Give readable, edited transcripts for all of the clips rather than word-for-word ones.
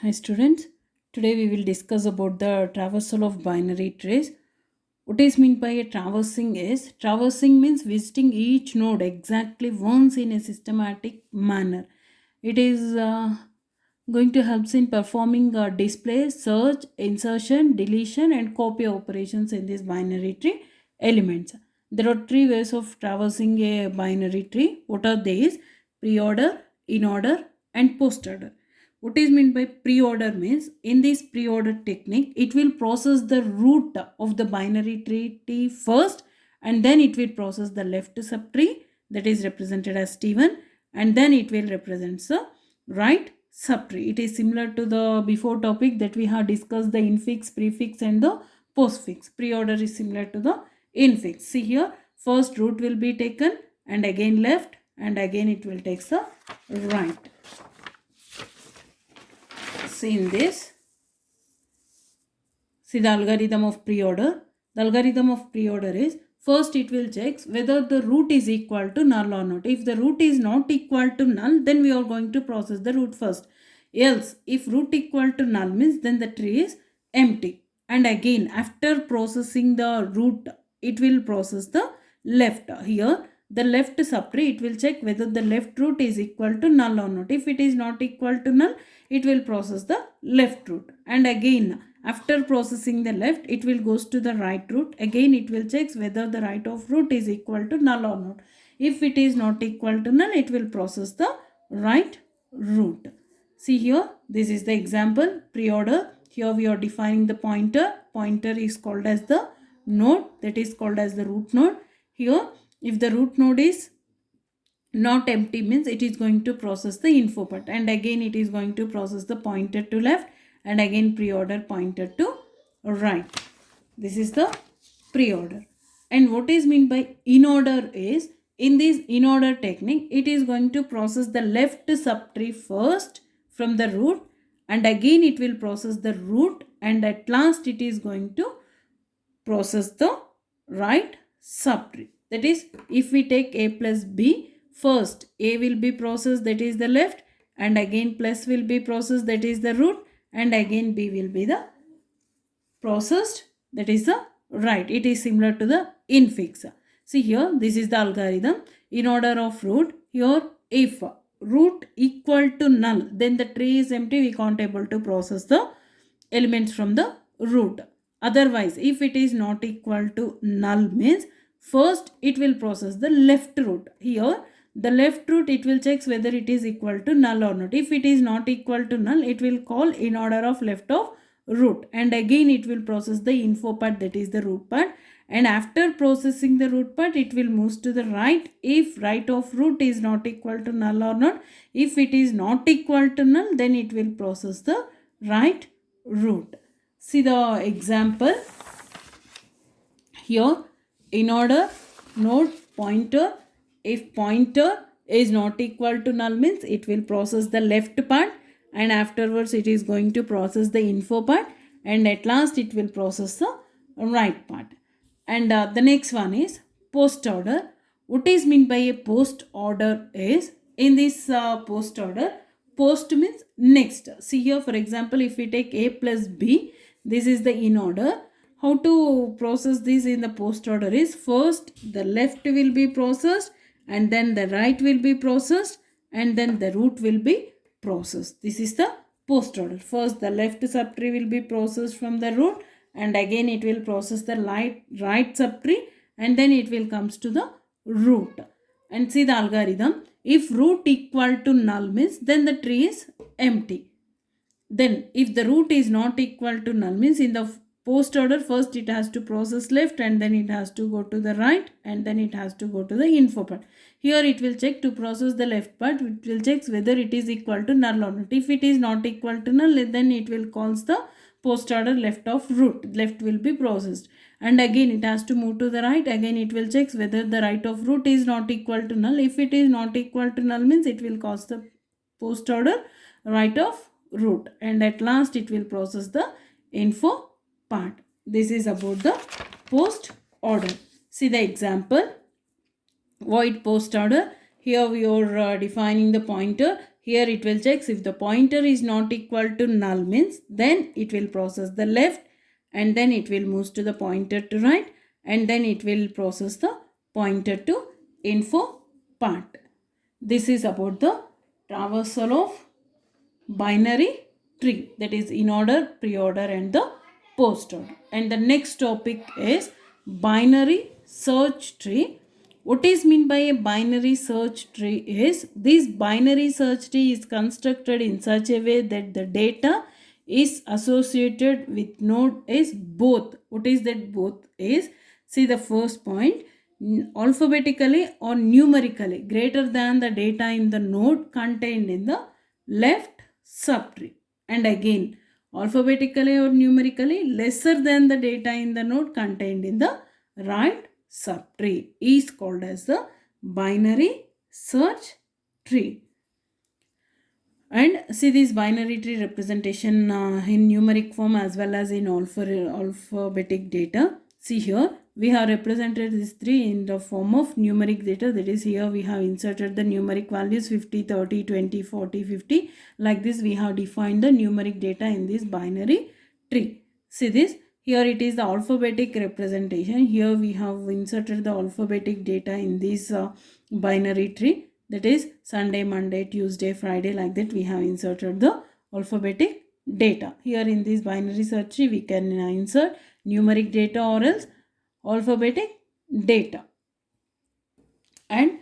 Hi students, today we will discuss about the traversal of binary trace. What is meant by a traversing means visiting each node exactly once in a systematic manner. It is going to help in performing display, search, insertion, deletion and copy operations in these binary tree elements. There are three ways of traversing a binary tree. What are these? Pre-order, in-order and post-order. What is meant by pre-order means in this pre-order technique it will process the root of the binary tree T first, and then it will process the left subtree that is represented as T1, and then it will represent the right subtree. It is similar to the before topic that we have discussed the infix, prefix and the postfix. Pre-order is similar to the infix. See here, first root will be taken and again left and again it will take the right. See in this, see the algorithm of pre-order. The algorithm of pre-order is first it will check whether the root is equal to null or not. If the root is not equal to null, then we are going to process the root first. Else, if root equal to null means then the tree is empty. And again, after processing the root, it will process the left. Here, the left subtree, it will check whether the left root is equal to null or not. If it is not equal to null, it will process the left root. And again, after processing the left, it will goes to the right root. Again, it will check whether the right of root is equal to null or not. If it is not equal to null, it will process the right root. See here, this is the example pre-order. Here we are defining the pointer. Pointer is called as the node, that is called as the root node. Here, if the root node is not empty means it is going to process the info part, and again it is going to process the pointer to left and again pre-order pointer to right. This is the pre-order. And what is meant by in order is in this in order technique it is going to process the left subtree first from the root, and again it will process the root, and at last it is going to process the right subtree. That is, if we take a plus b, first a will be processed, that is the left, and again plus will be processed, that is the root, and again b will be the processed, that is the right. It is similar to the infix. See here, this is the algorithm in order of root. Here, if root equal to null, then the tree is empty, we can't able to process the elements from the root. Otherwise, if it is not equal to null means first it will process the left root. Here the left root it will check whether it is equal to null or not. If it is not equal to null, it will call in order of left of root, and again it will process the info part, that is the root part, and after processing the root part it will move to the right if right of root is not equal to null or not. If it is not equal to null, then it will process the right root. See the example here. In order node pointer, if pointer is not equal to null means it will process the left part, and afterwards it is going to process the info part, and at last it will process the right part. And the next one is post order. What is meant by a post order is in this post order, post means next. See here, for example, if we take a plus b, this is the in order. How to process this in the post order is first the left will be processed, and then the right will be processed, and then the root will be processed. This is the post order. First the left subtree will be processed from the root, and again it will process the right subtree, and then it will comes to the root. And see the algorithm, if root equal to null means then the tree is empty. Then if the root is not equal to null means in the post order first it has to process left, and then it has to go to the right, and then it has to go to the info part. Here it will check to process the left part, it will check whether it is equal to null or not. If it is not equal to null, then it will calls the post order left of root, left will be processed, and again it has to move to the right. Again it will check whether the right of root is not equal to null. If it is not equal to null means it will cause the post order right of root, and at last it will process the info part. This is about the post order. See the example, void post order. Here we are defining the pointer. Here it will check if the pointer is not equal to null means then it will process the left, and then it will move to the pointer to right, and then it will process the pointer to info part. This is about the traversal of binary tree, that is in order, pre-order and the post order. And the next topic is binary search tree. What is meant by a binary search tree is, this binary search tree is constructed in such a way that the data is associated with node is both. What is that both is? See the first point, alphabetically or numerically greater than the data in the node contained in the left subtree, and again alphabetically or numerically lesser than the data in the node contained in the right subtree is called as the binary search tree. And see this binary tree representation in numeric form as well as in alphabetic data. See here we have represented these three in the form of numeric data, that is here we have inserted the numeric values 50, 30, 20, 40, 50. Like this we have defined the numeric data in this binary tree. See this, here it is the alphabetic representation. Here we have inserted the alphabetic data in this binary tree, that is Sunday, Monday, Tuesday, Friday, like that we have inserted the alphabetic data. Here in this binary search tree we can insert numeric data or else alphabetic data. And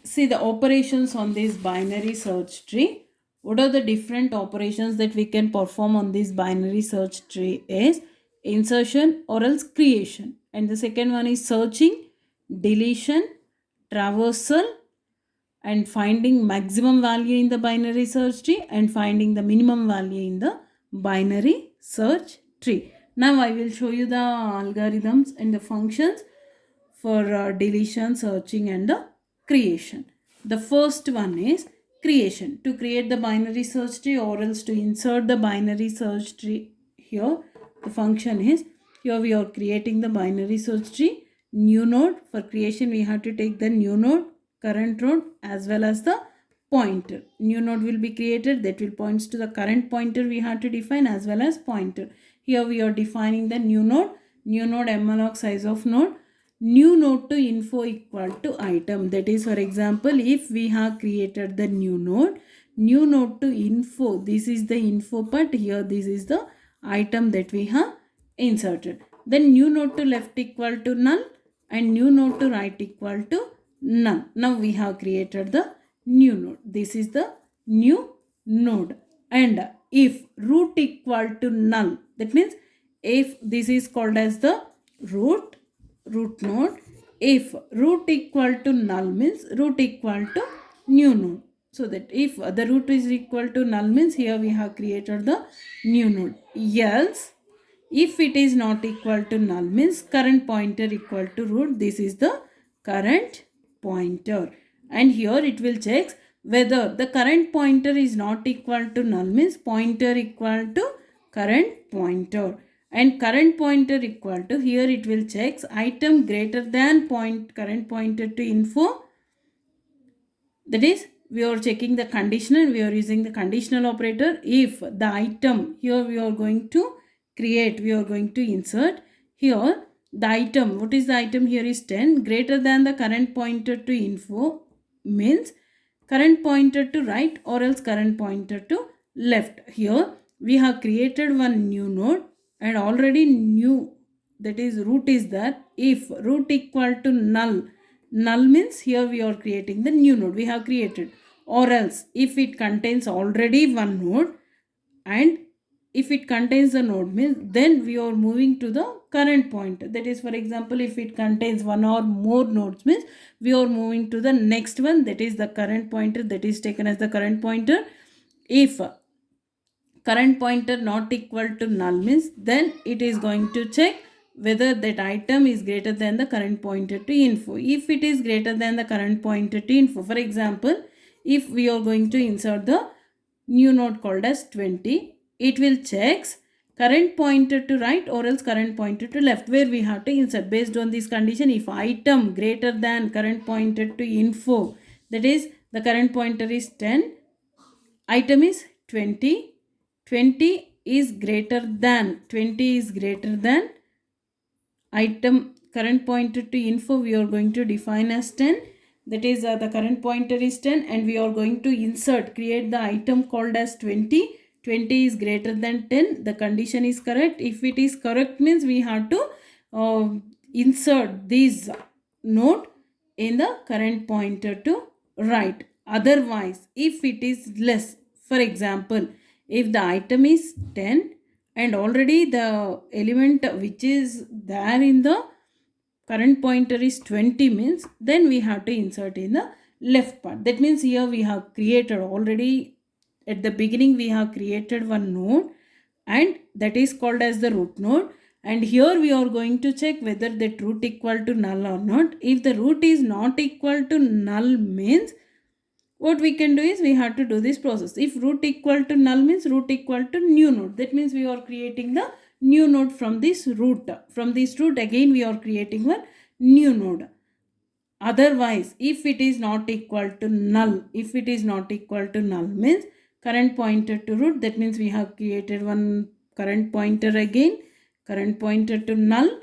see the operations on this binary search tree. What are the different operations that we can perform on this binary search tree is insertion or else creation, and the second one is searching, deletion, traversal, and finding maximum value in the binary search tree, and finding the minimum value in the binary search tree. Now I will show you the algorithms and the functions for deletion, searching and the creation. The first one is creation. To create the binary search tree or else to insert the binary search tree, here the function is, here we are creating the binary search tree. New node, for creation we have to take the new node, current node as well as the pointer. New node will be created, that will points to the current pointer we have to define as well as pointer. Here we are defining the new node malloc size of node, new node to info equal to item. That is, for example, if we have created the new node to info, this is the info part, here this is the item that we have inserted. Then new node to left equal to null and new node to right equal to null. Now we have created the new node. This is the new node. And if root equal to null, that means if this is called as the root node, if root equal to null means root equal to new node. So that if the root is equal to null means here we have created the new node. Else if it is not equal to null means current pointer equal to root, this is the current pointer. And here it will check whether the current pointer is not equal to null means pointer equal to current pointer, and current pointer equal to, here it will check item greater than current pointer to info. That is, we are checking the conditional, we are using the conditional operator. If the item, here we are going to create, we are going to insert, here the item, what is the item here is 10, greater than the current pointer to info means current pointer to right or else current pointer to left. Here we have created one new node and already new, that is root is there. If root equal to null means here we are creating the new node we have created, or else if it contains already one node, and if it contains the node means then we are moving to the current pointer. That is, for example, if it contains one or more nodes means we are moving to the next one, that is the current pointer, that is taken as the current pointer. If current pointer not equal to null means then it is going to check whether that item is greater than the current pointer to info. If it is greater than the current pointer to info, for example, if we are going to insert the new node called as 20, it will check current pointer to right or else current pointer to left, where we have to insert based on this condition. If item greater than current pointer to info, that is the current pointer is 10, item is 20, 20 is greater than item current pointer to info we are going to define as 10, that is the current pointer is 10 and we are going to create the item called as 20. 20 is greater than 10, the condition is correct. If it is correct means we have to insert this node in the current pointer to right. Otherwise, if it is less, for example, if the item is 10 and already the element which is there in the current pointer is 20 means, then we have to insert in the left part. That means here we have created already at the beginning we have created one node and that is called as the root node, and here we are going to check whether that root equal to null or not. If the root is not equal to null means what we can do is we have to do this process. If root equal to null means root equal to new node. That means we are creating the new node from this root. From this root again we are creating one new node. Otherwise, if it is not equal to null, means current pointer to root, that means we have created one current pointer again, current pointer to null,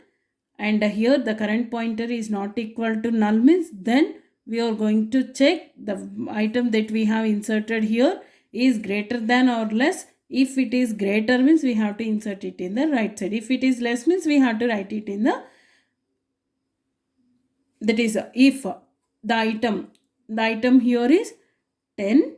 and here the current pointer is not equal to null means then we are going to check the item that we have inserted here is greater than or less. If it is greater means we have to insert it in the right side. If it is less means we have to write it in the, that is if the item here is 10,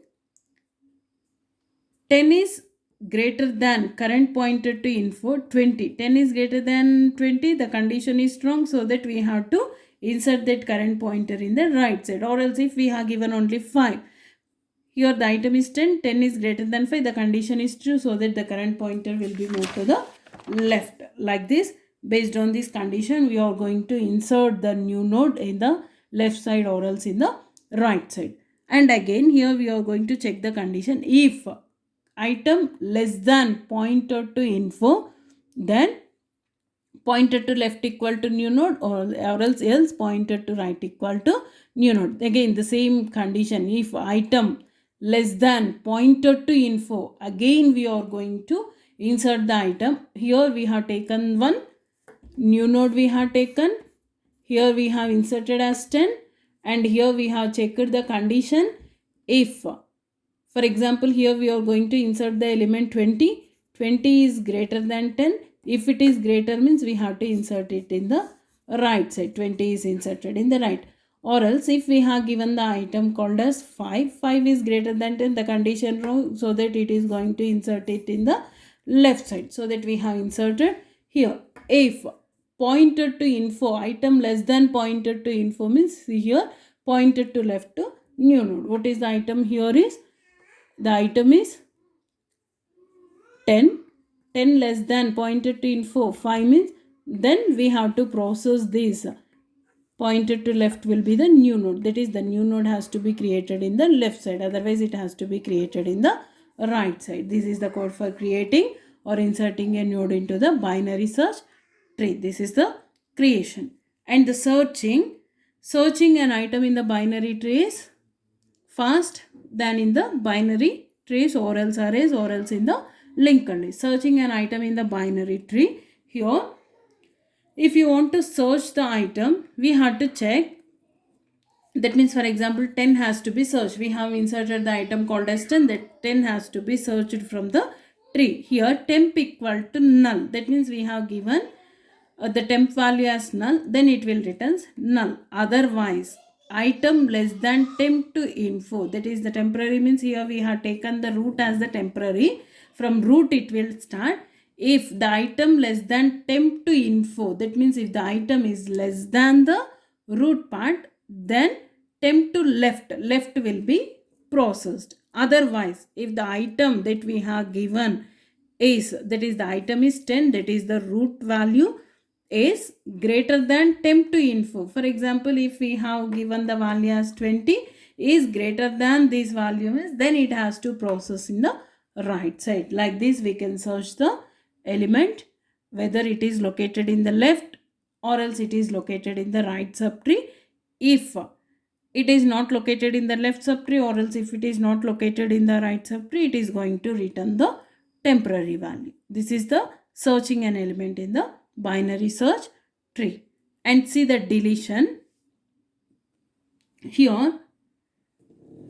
10 is greater than current pointer to info 20, 10 is greater than 20, the condition is strong, so that we have to insert that current pointer in the right side. Or else if we have given only 5, here the item is 10, 10 is greater than 5, the condition is true, so that the current pointer will be moved to the left. Like this, based on this condition we are going to insert the new node in the left side or else in the right side. And again here we are going to check the condition. If item less than pointer to info, then pointer to left equal to new node, or else pointer to right equal to new node. Again the same condition. If item less than pointer to info, again we are going to insert the item. Here we have taken one new node, we have taken, here we have inserted as 10, and here we have checked the condition. If for example here we are going to insert the element 20, 20 is greater than 10. If it is greater means we have to insert it in the right side, 20 is inserted in the right. Or else if we have given the item called as 5, 5 is greater than 10, the condition wrong, so that it is going to insert it in the left side, so that we have inserted here. If pointer to info, item less than pointer to info means here pointer to left to new node. What is the item here is, the item is 10, 10 less than pointer to info 5 means then we have to process this. Pointer to left will be the new node, that is the new node has to be created in the left side, otherwise it has to be created in the right side. This is the code for creating or inserting a node into the binary search tree. This is the creation. And the searching an item in the binary tree is fast than in the binary trees or else arrays or else in the linked list. Searching an item in the binary tree, here if you want to search the item we have to check. That means for example 10 has to be searched. We have inserted the item called as 10, that 10 has to be searched from the tree. Here temp equal to null, that means we have given the temp value as null, then it will return null. Otherwise item less than temp to info, that is the temporary means here we have taken the root as the temporary, from root it will start. If the item less than temp to info, that means if the item is less than the root part, then temp to left will be processed. Otherwise if the item that we have given is, that is the item is 10, that is the root value is greater than temp to info. For example if we have given the value as 20 is greater than this value means then it has to process in the right side. Like this we can search the element whether it is located in the left or else it is located in the right subtree. If it is not located in the left subtree, or else if it is not located in the right subtree, it is going to return the temporary value. This is the searching an element in the binary search tree. And see the deletion. Here,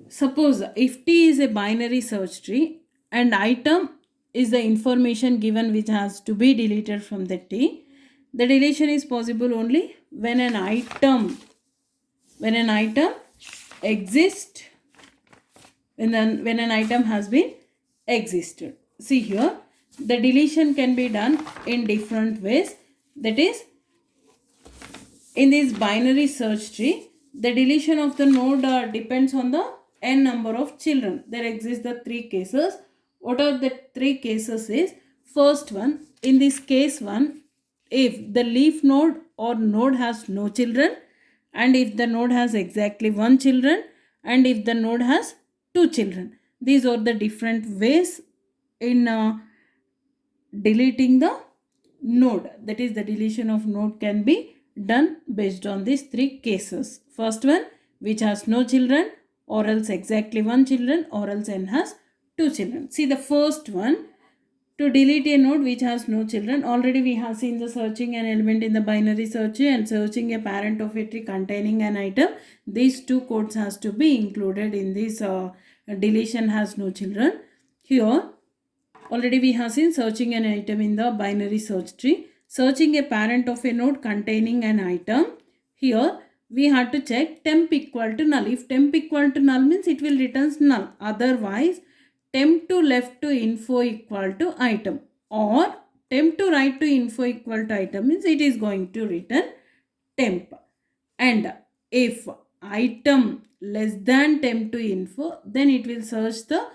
suppose if T is a binary search tree and item is the information given which has to be deleted from the T, the deletion is possible only when an item exists, when an item has been existed. See here, the deletion can be done in different ways. That is, in this binary search tree, the deletion of the node depends on the n number of children. There exist the three cases. What are the three cases is, first one, in this case one, if the leaf node or node has no children, and if the node has exactly one children, and if the node has two children. These are the different ways in deleting the node. That is, the deletion of node can be done based on these three cases. First one, which has no children, or else exactly one children, or else n has two children. See the first one, to delete a node which has no children. Already we have seen the searching an element in the binary search tree and searching a parent of a tree containing an item. These two codes has to be included in this deletion has no children. Here, already we have seen searching an item in the binary search tree. Searching a parent of a node containing an item. Here, we have to check temp equal to null. If temp equal to null means it will return null. Otherwise, temp to left to info equal to item, or temp to right to info equal to item means it is going to return temp. And if item less than temp to info, then it will search the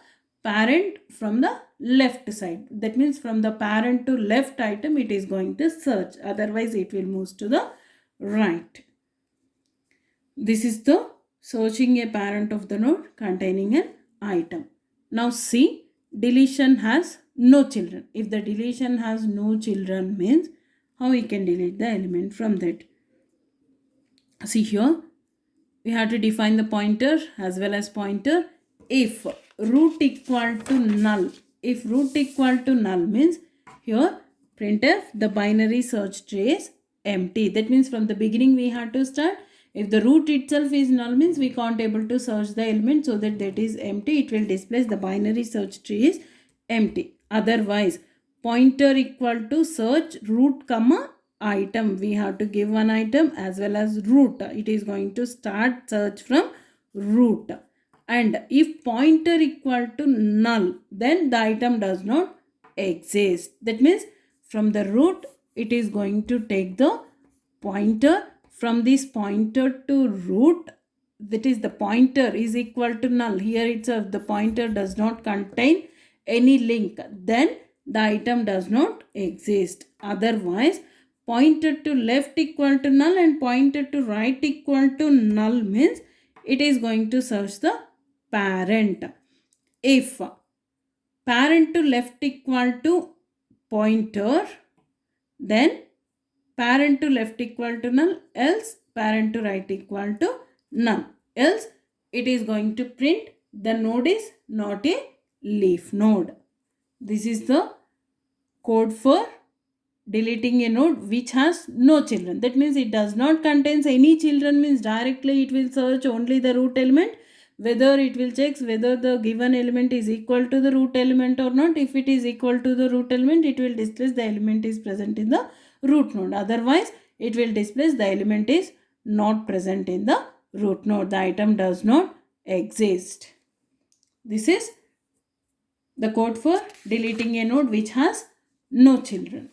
parent from the left side. That means from the parent to left item it is going to search. Otherwise it will move to the right. This is the searching a parent of the node containing an item. Now see, deletion has no children. If the deletion has no children means how we can delete the element from that. See here, we have to define the pointer as well as pointer. If root equal to null, if root equal to null means here printf the binary search tree is empty. That means from the beginning we have to start. If the root itself is null means we can't able to search the element, so that is empty. It will display the binary search tree is empty. Otherwise, pointer equal to search root comma item. We have to give one item as well as root. It is going to start search from root. And if pointer equal to null, then the item does not exist. That means from the root it is going to take the pointer. From this pointer to root, that is the pointer is equal to null. Here itself the pointer does not contain any link, then the item does not exist. Otherwise, pointer to left equal to null and pointer to right equal to null means it is going to search the parent. If parent to left equal to pointer, then parent to left equal to null, else parent to right equal to none. Else it is going to print the node is not a leaf node. This is the code for deleting a node which has no children. That means it does not contains any children means directly it will search only the root element. Whether it will check whether the given element is equal to the root element or not. If it is equal to the root element, it will display the element is present in the root node. Otherwise, it will display the element is not present in the root node. The item does not exist. This is the code for deleting a node which has no children.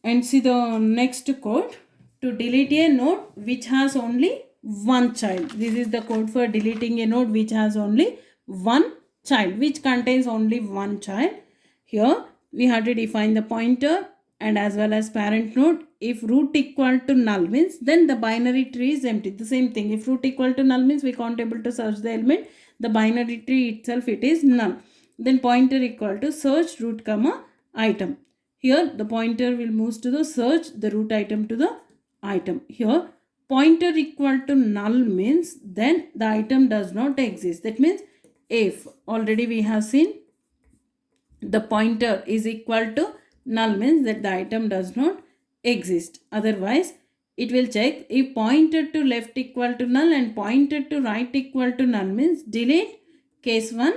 And see the next code, to delete a node which has only one child. This is the code for deleting a node which has only one child, which contains only one child. Here we have to define the pointer and as well as parent node. If root equal to null means then the binary tree is empty. The same thing, if root equal to null means we can't able to search the element. The binary tree itself it is null. Then pointer equal to search root comma item. Here the pointer will move to the search the root item to the item. Here pointer equal to null means then the item does not exist. That means if already we have seen the pointer is equal to null means that the item does not exist. Otherwise, it will check if pointer to left equal to null and pointer to right equal to null means delete case 1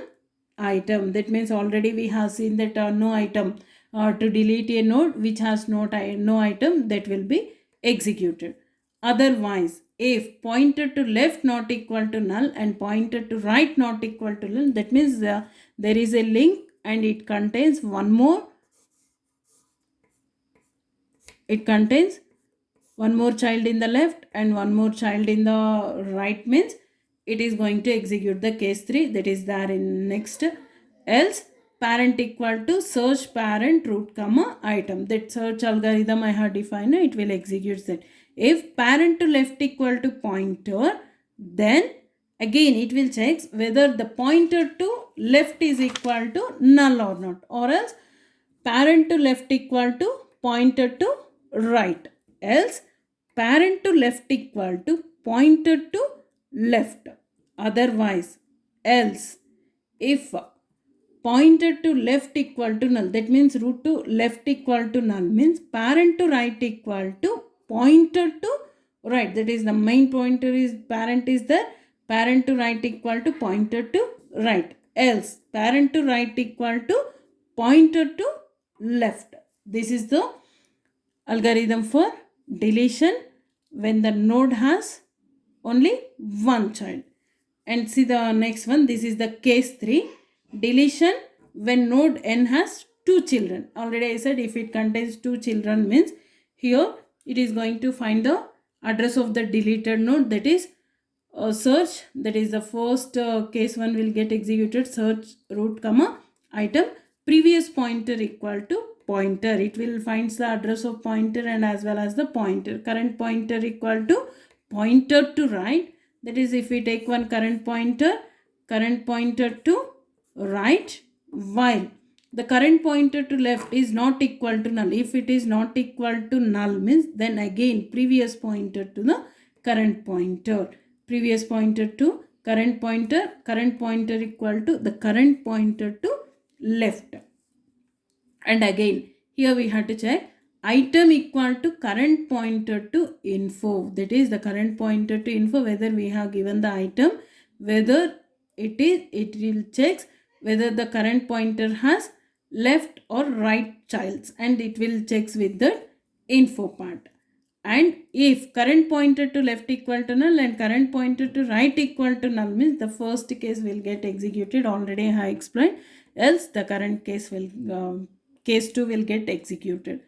item. That means already we have seen that no item to delete a node which has no item, that will be executed. Otherwise, if pointer to left not equal to null and pointer to right not equal to null, that means there is a link and it contains one more child in the left and one more child in the right, means it is going to execute the case 3 that is there in next. Else parent equal to search parent root comma item, that search algorithm I have defined, it will execute that. If parent to left equal to pointer, then again it will check whether the pointer to left is equal to null or not, or else parent to left equal to pointer to right, else parent to left equal to pointer to left. Otherwise, else if pointer to left equal to null, that means root to left equal to null means parent to right equal to pointer to right, that is the main pointer is parent is there, parent to right equal to pointer to right, else parent to right equal to pointer to left. This is the algorithm for deletion when the node has only one child. And see the next one, this is the case 3, deletion when node n has 2 children. Already I said if it contains 2 children means here it is going to find the address of the deleted node, that is search, that is the first case 1 will get executed, search root comma item previous pointer equal to pointer, it will finds the address of pointer and as well as the pointer, current pointer equal to pointer to right, that is if we take one current pointer to right, while the current pointer to left is not equal to null. If it is not equal to null means then again previous pointer to the current pointer, previous pointer to current pointer equal to the current pointer to left. And again here we have to check item equal to current pointer to info, that is the current pointer to info, whether we have given the item, whether it will checks whether the current pointer has left or right childs, and it will checks with the info part. And if current pointer to left equal to null and current pointer to right equal to null means the first case will get executed, already I explained, else the current case will case 2 will get executed,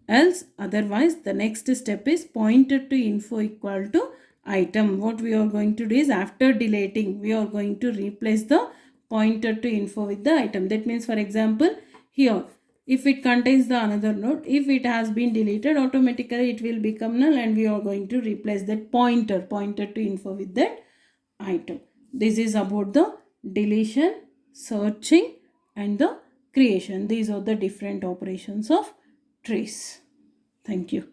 else otherwise the next step is pointer to info equal to item. What we are going to do is after deleting we are going to replace the pointer to info with the item. That means for example here if it contains the another node, if it has been deleted automatically it will become null and we are going to replace that pointer to info with that item. This is about the deletion, searching and the creation. These are the different operations of trees. Thank you.